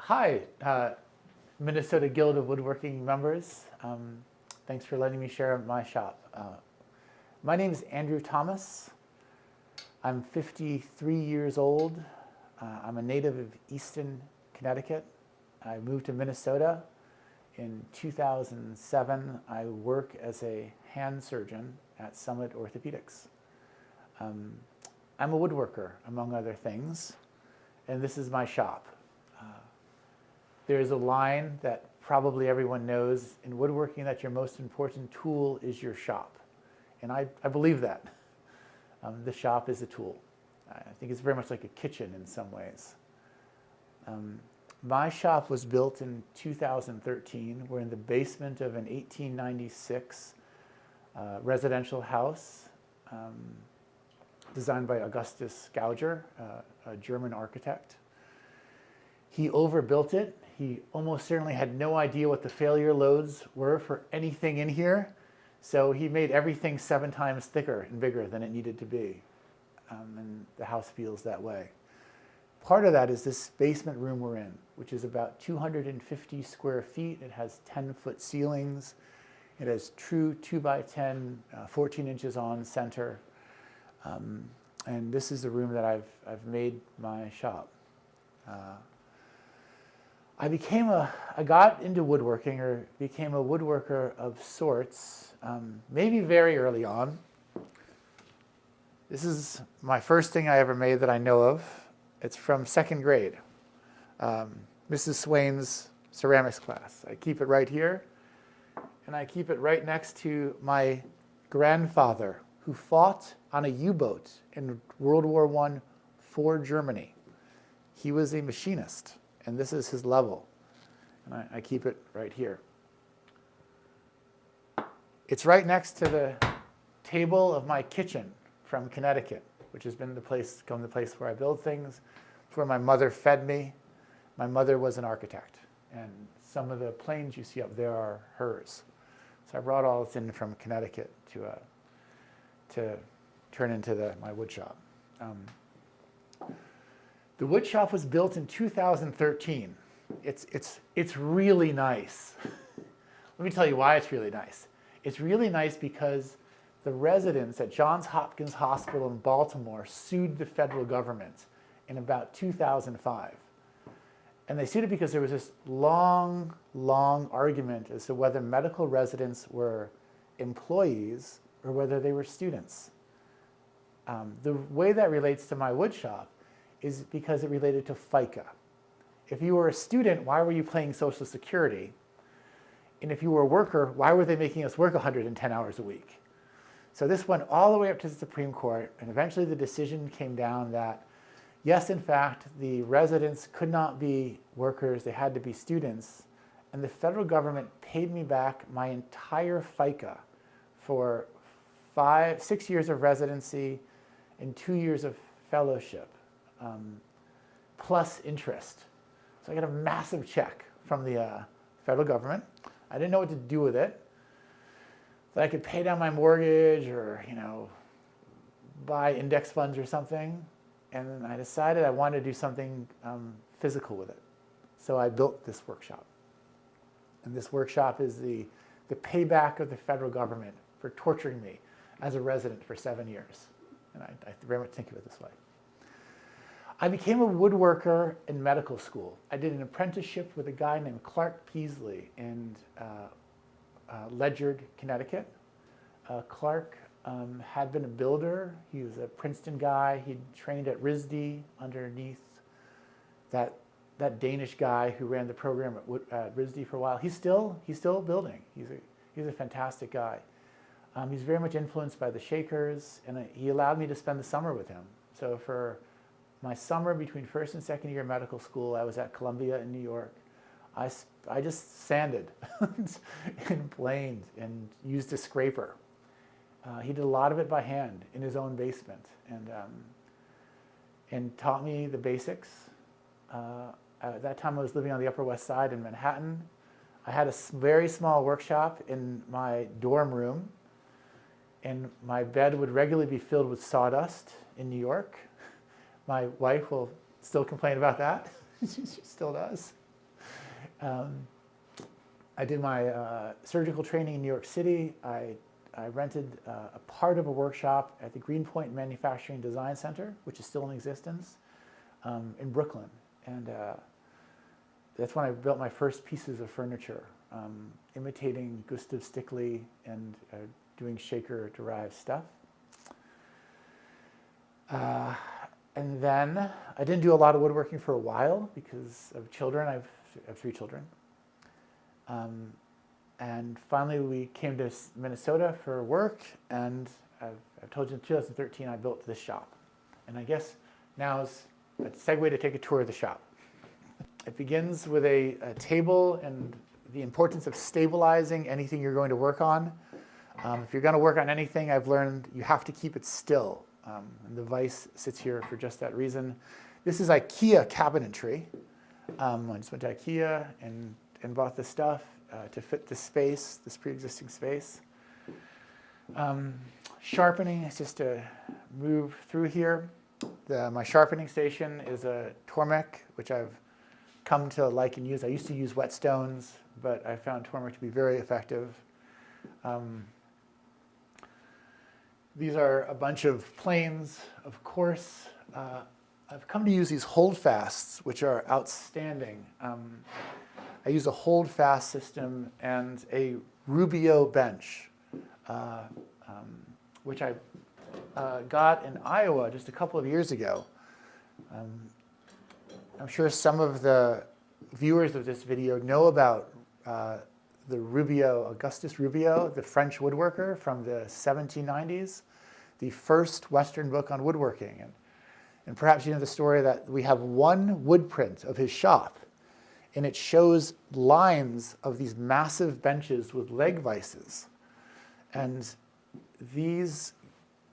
Hi, Minnesota Guild of Woodworking members. Thanks for letting me share my shop. My name is AThomas. I'm 53 years old. I'm a native of Easton, Connecticut. I moved to Minnesota in 2007. I work as a hand surgeon at Summit Orthopedics. I'm a woodworker, among other things, and this is my shop. There's a line that probably everyone knows in woodworking that your most important tool is your shop. And I believe that. The shop is a tool. I think it's very much like a kitchen in some ways. My shop was built in 2013. We're in the basement of an 1896 residential house designed by Augustus Gauger, a German architect. He overbuilt it. He almost certainly had no idea what the failure loads were for anything in here. So he made everything 7 times thicker and bigger than it needed to be. And the house feels that way. Part of that is this basement room we're in, which is about 250 square feet. It has 10-foot ceilings. It has true 2x10, 14 inches on center. And this is the room that I've made my shop. I got into woodworking, or became a woodworker of sorts, maybe very early on. This is my first thing I ever made that I know of. It's from 2nd grade, Mrs. Swain's ceramics class. I keep it right here, and I keep it right next to my grandfather, who fought on a U-boat in World War I for Germany. He was a machinist. And this is his level, and I keep it right here. It's right next to the table of my kitchen from Connecticut, which has been the place where I build things. It's where my mother fed me. My mother was an architect, and some of the planes you see up there are hers. So I brought all this in from Connecticut to turn into my wood shop. The wood shop was built in 2013. It's really nice. Let me tell you why it's really nice. It's really nice because the residents at Johns Hopkins Hospital in Baltimore sued the federal government in about 2005. And they sued it because there was this long argument as to whether medical residents were employees or whether they were students. The way that relates to my wood shop is because it related to FICA. If you were a student, why were you paying Social Security? And if you were a worker, why were they making us work 110 hours a week? So this went all the way up to the Supreme Court, and eventually the decision came down that, yes, in fact, the residents could not be workers, they had to be students, and the federal government paid me back my entire FICA for 6 years of residency and 2 years of fellowship. Plus interest. So I got a massive check from the federal government. I didn't know what to do with it. That I could pay down my mortgage or, buy index funds or something. And I decided I wanted to do something physical with it. So I built this workshop. And this workshop is the payback of the federal government for torturing me as a resident for 7 years. And I very much think of it this way. I became a woodworker in medical school. I did an apprenticeship with a guy named Clark Peasley in Ledyard, Connecticut. Clark had been a builder. He was a Princeton guy. He'd trained at RISD underneath that Danish guy who ran the program at RISD for a while. He's still building. He's a fantastic guy. He's very much influenced by the Shakers, and he allowed me to spend the summer with him. So for my summer between 1st and 2nd year medical school, I was at Columbia in New York. I just sanded and planed and used a scraper. He did a lot of it by hand in his own basement, and taught me the basics. At that time I was living on the Upper West Side in Manhattan. I had a very small workshop in my dorm room, and my bed would regularly be filled with sawdust in New York. My wife will still complain about that. She still does. I did my surgical training in New York City. I rented a part of a workshop at the Greenpoint Manufacturing Design Center, which is still in existence, in Brooklyn. And that's when I built my first pieces of furniture, imitating Gustav Stickley and doing shaker-derived stuff. And then I didn't do a lot of woodworking for a while because of children. I have 3 children. And finally we came to Minnesota for work, and I've told you in 2013 I built this shop. And I guess now is a segue to take a tour of the shop. It begins with a table and the importance of stabilizing anything you're going to work on. If you're going to work on anything, I've learned you have to keep it still. And the vise sits here for just that reason. This is IKEA cabinetry. I just went to IKEA and bought this stuff to fit this space, this pre-existing space. Sharpening is just to move through here. My sharpening station is a Tormek, which I've come to like and use. I used to use whetstones, but I found Tormek to be very effective. These are a bunch of planes, of course. I've come to use these holdfasts, which are outstanding. I use a holdfast system and a Rubio bench, which I got in Iowa just a couple of years ago. I'm sure some of the viewers of this video know about the Rubio, Augustus Rubio, the French woodworker from the 1790s, the first Western book on woodworking. And perhaps you know the story that we have one wood print of his shop, and it shows lines of these massive benches with leg vices. And these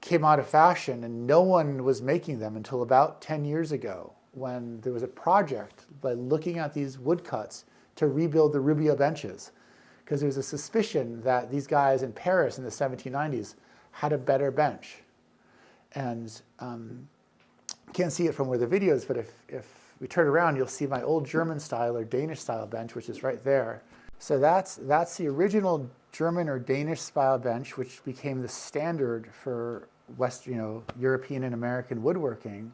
came out of fashion, and no one was making them until about 10 years ago, when there was a project by looking at these woodcuts to rebuild the Rubio benches, because there was a suspicion that these guys in Paris in the 1790s had a better bench. And you can't see it from where the video is, but if we turn around, you'll see my old German style or Danish style bench, which is right there. So that's the original German or Danish style bench, which became the standard for European and American woodworking.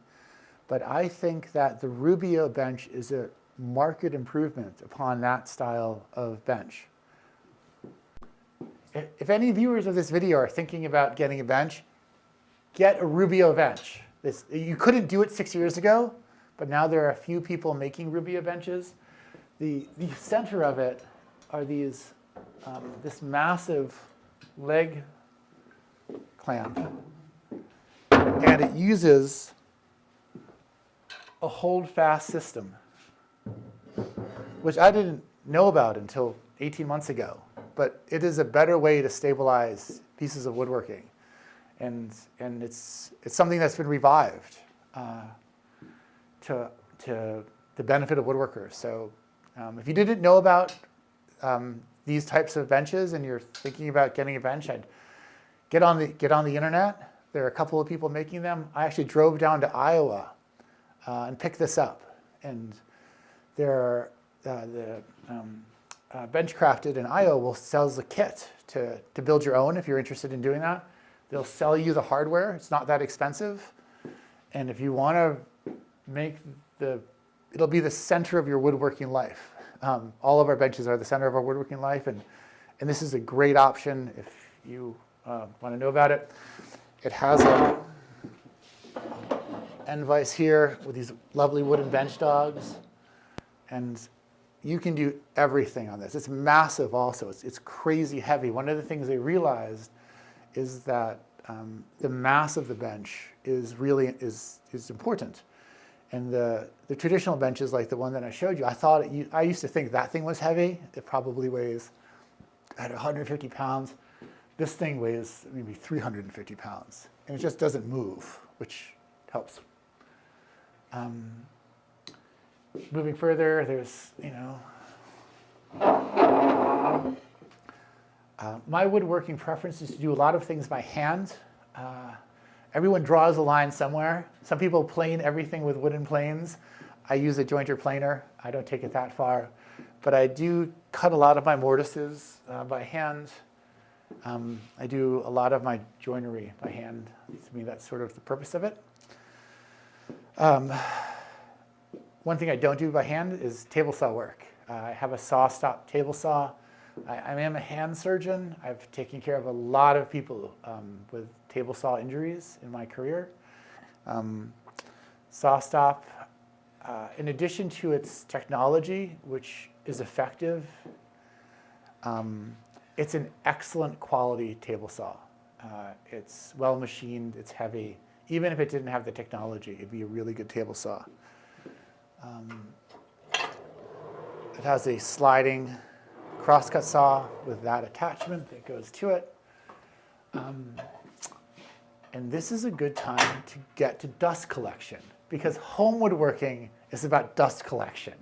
But I think that the Rubio bench is a marked improvement upon that style of bench. If any viewers of this video are thinking about getting a bench, get a Rubio bench. You couldn't do it 6 years ago, but now there are a few people making Rubio benches. The center of it are these, this massive leg clamp, and it uses a hold-fast system, which I didn't know about until 18 months ago. But it is a better way to stabilize pieces of woodworking, and it's something that's been revived to the benefit of woodworkers. So if you didn't know about these types of benches and you're thinking about getting a bench, I'd get on the internet. There are a couple of people making them. I actually drove down to Iowa and picked this up, and there are Benchcrafted in Iowa will sells a kit to build your own if you're interested in doing that. They'll sell you the hardware. It's not that expensive. And if you want to make it'll be the center of your woodworking life. All of our benches are the center of our woodworking life, and this is a great option if you want to know about it. It has a end vise here with these lovely wooden bench dogs, and you can do everything on this. It's massive also. It's crazy heavy. One of the things they realized is that the mass of the bench is really important. And the traditional benches, like the one that I showed you, I used to think that thing was heavy. It probably weighs 150 pounds. This thing weighs maybe 350 pounds. And it just doesn't move, which helps. Moving further, there's, my woodworking preference is to do a lot of things by hand. Everyone draws a line somewhere. Some people plane everything with wooden planes. I use a jointer planer. I don't take it that far. But I do cut a lot of my mortises by hand. I do a lot of my joinery by hand. To me, that's sort of the purpose of it. One thing I don't do by hand is table saw work. I have a saw-stop table saw. I am a hand surgeon. I've taken care of a lot of people with table saw injuries in my career. Saw-stop, in addition to its technology, which is effective, it's an excellent quality table saw. It's well machined, it's heavy. Even if it didn't have the technology, it'd be a really good table saw. It has a sliding crosscut saw with that attachment that goes to it. And this is a good time to get to dust collection, because home woodworking is about dust collection.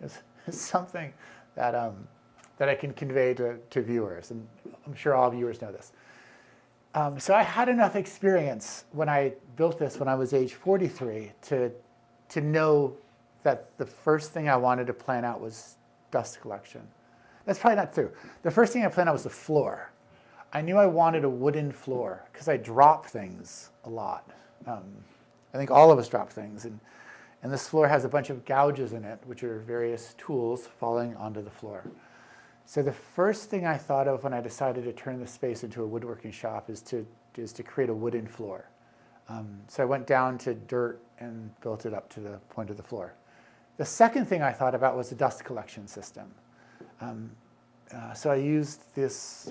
It's something that, that I can convey to viewers, and I'm sure all viewers know this. So I had enough experience when I built this when I was age 43 to know that the first thing I wanted to plan out was dust collection. That's probably not true. The first thing I planned out was the floor. I knew I wanted a wooden floor because I drop things a lot. I think all of us drop things. And this floor has a bunch of gouges in it, which are various tools falling onto the floor. So the first thing I thought of when I decided to turn this space into a woodworking shop is to create a wooden floor. So I went down to dirt and built it up to the point of the floor. The second thing I thought about was the dust collection system. So I used this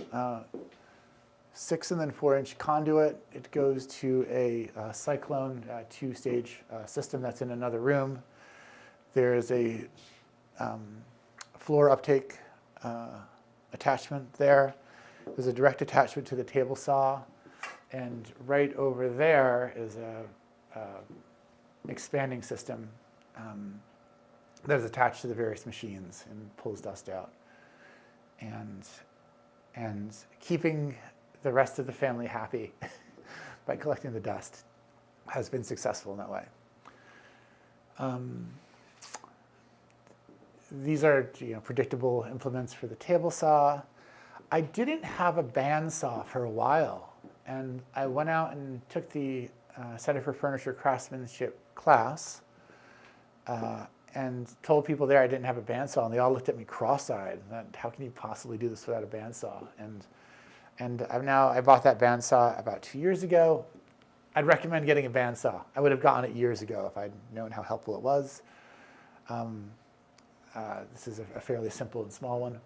6 and then 4-inch conduit. It goes to a cyclone 2-stage system that's in another room. There's a floor uptake attachment there. There's a direct attachment to the table saw. And right over there is a expanding system that is attached to the various machines and pulls dust out. And keeping the rest of the family happy by collecting the dust has been successful in that way. These are predictable implements for the table saw. I didn't have a bandsaw for a while, and I went out and took the Center for Furniture Craftsmanship class and told people there I didn't have a bandsaw, and they all looked at me cross-eyed. How can you possibly do this without a bandsaw? And I bought that bandsaw about 2 years ago. I'd recommend getting a bandsaw. I would have gotten it years ago if I'd known how helpful it was. This is a fairly simple and small one.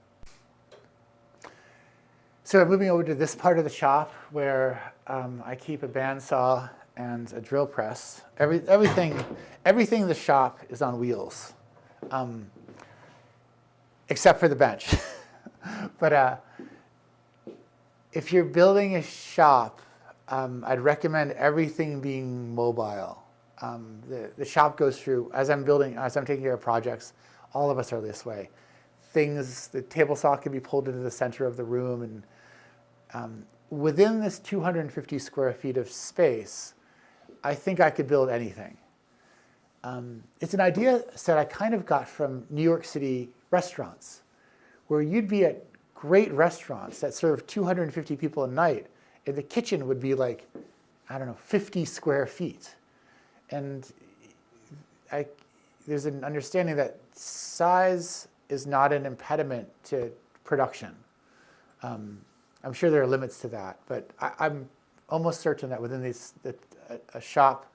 So moving over to this part of the shop where I keep a bandsaw and a drill press. Everything in the shop is on wheels, except for the bench. But if you're building a shop, I'd recommend everything being mobile. The shop goes through, as I'm taking care of projects, all of us are this way. The table saw can be pulled into the center of the room, and within this 250 square feet of space, I think I could build anything. It's an idea that I kind of got from New York City restaurants, where you'd be at great restaurants that serve 250 people a night, and the kitchen would be like, 50 square feet. And there's an understanding that size is not an impediment to production. I'm sure there are limits to that, but I'm almost certain that within a shop,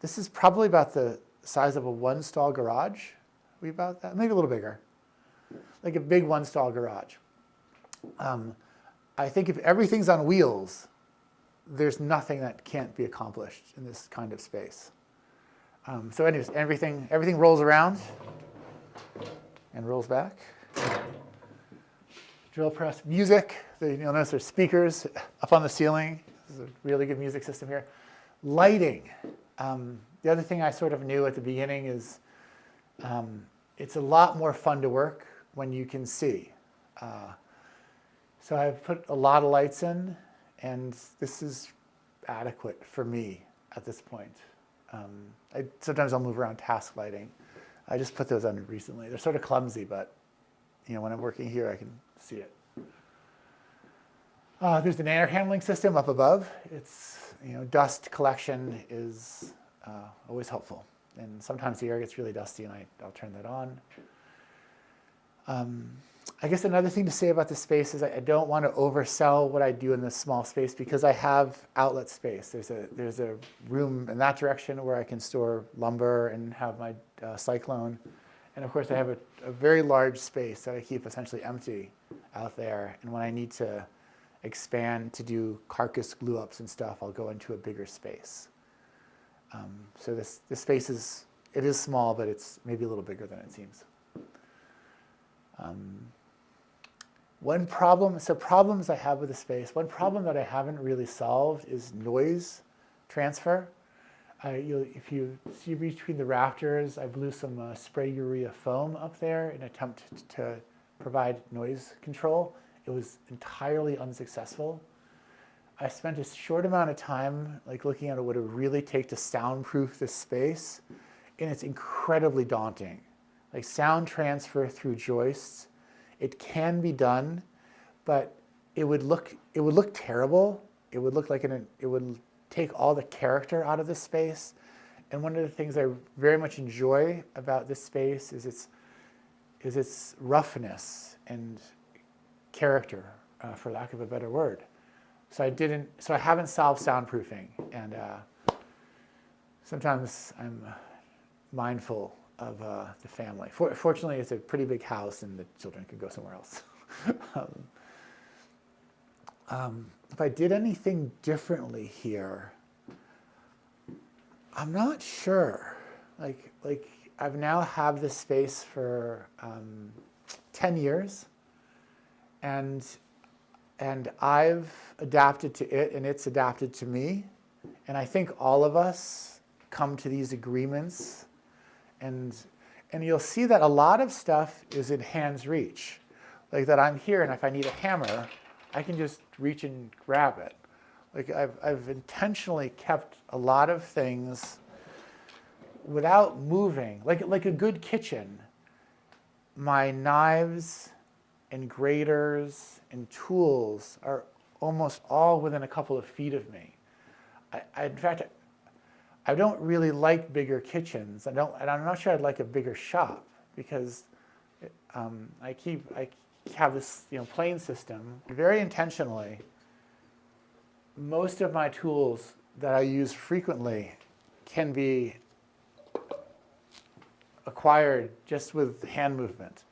this is probably about the size of a one-stall garage. Are we about that? Maybe a little bigger. Like a big one-stall garage. I think if everything's on wheels, there's nothing that can't be accomplished in this kind of space. So anyways, everything rolls around and rolls back. Drill press, music. You'll notice there's speakers up on the ceiling. This is a really good music system here. Lighting. The other thing I sort of knew at the beginning is it's a lot more fun to work when you can see. So I've put a lot of lights in, and this is adequate for me at this point. Sometimes I'll move around task lighting. I just put those on recently. They're sort of clumsy, but when I'm working here, I can see it. There's an air handling system up above. It's, dust collection is always helpful. And sometimes the air gets really dusty, and I'll turn that on. I guess another thing to say about this space is I don't want to oversell what I do in this small space because I have outlet space. There's a room in that direction where I can store lumber and have my cyclone. And of course, I have a very large space that I keep essentially empty out there. And when I need to expand to do carcass glue ups and stuff, I'll go into a bigger space. So this space is small, but it's maybe a little bigger than it seems. Problems I have with the space, one problem that I haven't really solved is noise transfer. If you see between the rafters, I blew some spray urea foam up there in an attempt to provide noise control. It was entirely unsuccessful. I spent a short amount of time looking at what it would really take to soundproof this space, and it's incredibly daunting. Sound transfer through joists, it can be done, but it would look terrible. It would look it would take all the character out of the space. And one of the things I very much enjoy about this space is its roughness and character, for lack of a better word. So I haven't solved soundproofing, and sometimes I'm mindful of the family. Fortunately, it's a pretty big house, and the children can go somewhere else. If I did anything differently here, I'm not sure. I've now had this space for 10 years, and I've adapted to it, and it's adapted to me. And I think all of us come to these agreements, and you'll see that a lot of stuff is in hand's reach. That I'm here, and if I need a hammer, I can just reach and grab it. I've intentionally kept a lot of things without moving. Like a good kitchen, my knives and graters and tools are almost all within a couple of feet of me. In fact, I don't really like bigger kitchens. And I'm not sure I'd like a bigger shop because I have this plane system very intentionally. Most of my tools that I use frequently can be acquired just with hand movement.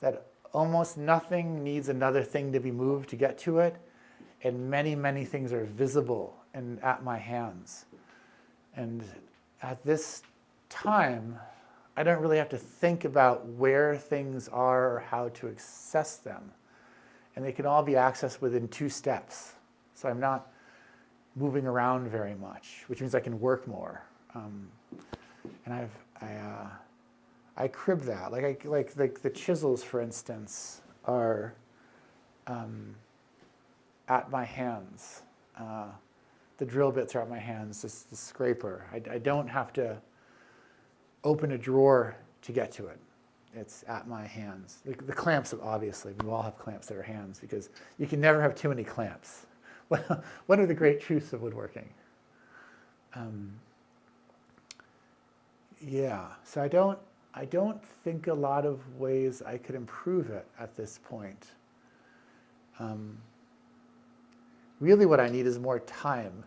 That almost nothing needs another thing to be moved to get to it, and many, many things are visible and at my hands. And at this time, I don't really have to think about where things are or how to access them. And they can all be accessed within 2 steps. So I'm not moving around very much, which means I can work more. And I crib that. Like the chisels, for instance, are at my hands. The drill bits are at my hands, the scraper. I don't have to open a drawer to get to it. It's at my hands. The clamps, obviously, we all have clamps that are hands because you can never have too many clamps. One of the great truths of woodworking. So I don't think a lot of ways I could improve it at this point. Really what I need is more time.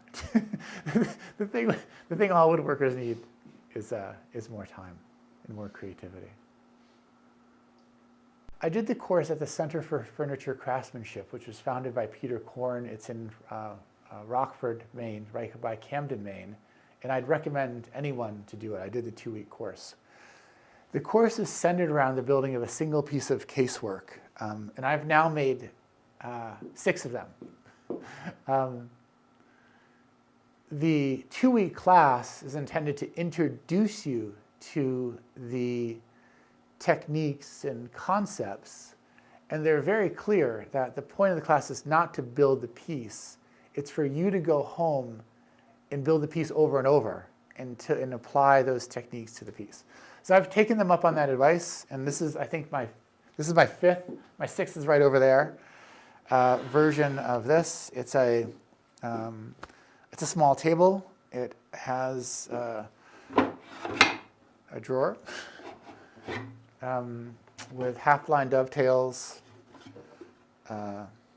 The thing all woodworkers need is more time and more creativity. I did the course at the Center for Furniture Craftsmanship, which was founded by Peter Korn. It's in Rockford, Maine, right by Camden, Maine. And I'd recommend anyone to do it. I did the 2-week course. The course is centered around the building of a single piece of casework. And I've now made 6 of them. The 2-week class is intended to introduce you to the techniques and concepts, and they're very clear that the point of the class is not to build the piece. It's for you to go home and build the piece over and over and apply those techniques to the piece. So I've taken them up on that advice, and this is, I think, This is my sixth is right over there, version of this. It's a small table. It has a drawer with half-line dovetails.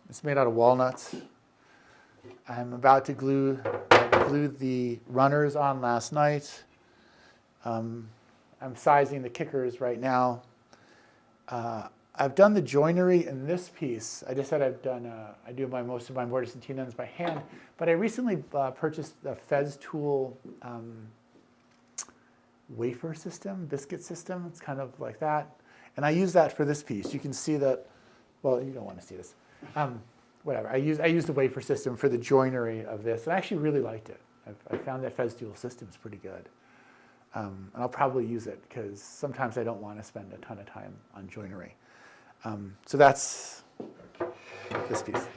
It's made out of walnuts. I'm about to glue the runners on last night. I'm sizing the kickers right now. I've done the joinery in this piece. I just said I do most of my mortise and tenon by hand, but I recently purchased the Festool wafer system, biscuit system. It's kind of like that. And I use that for this piece. You can see that, well, you don't want to see this. Whatever, I use the wafer system for the joinery of this, and I actually really liked it. I found that Festool system is pretty good. And I'll probably use it because sometimes I don't want to spend a ton of time on joinery. So that's this piece.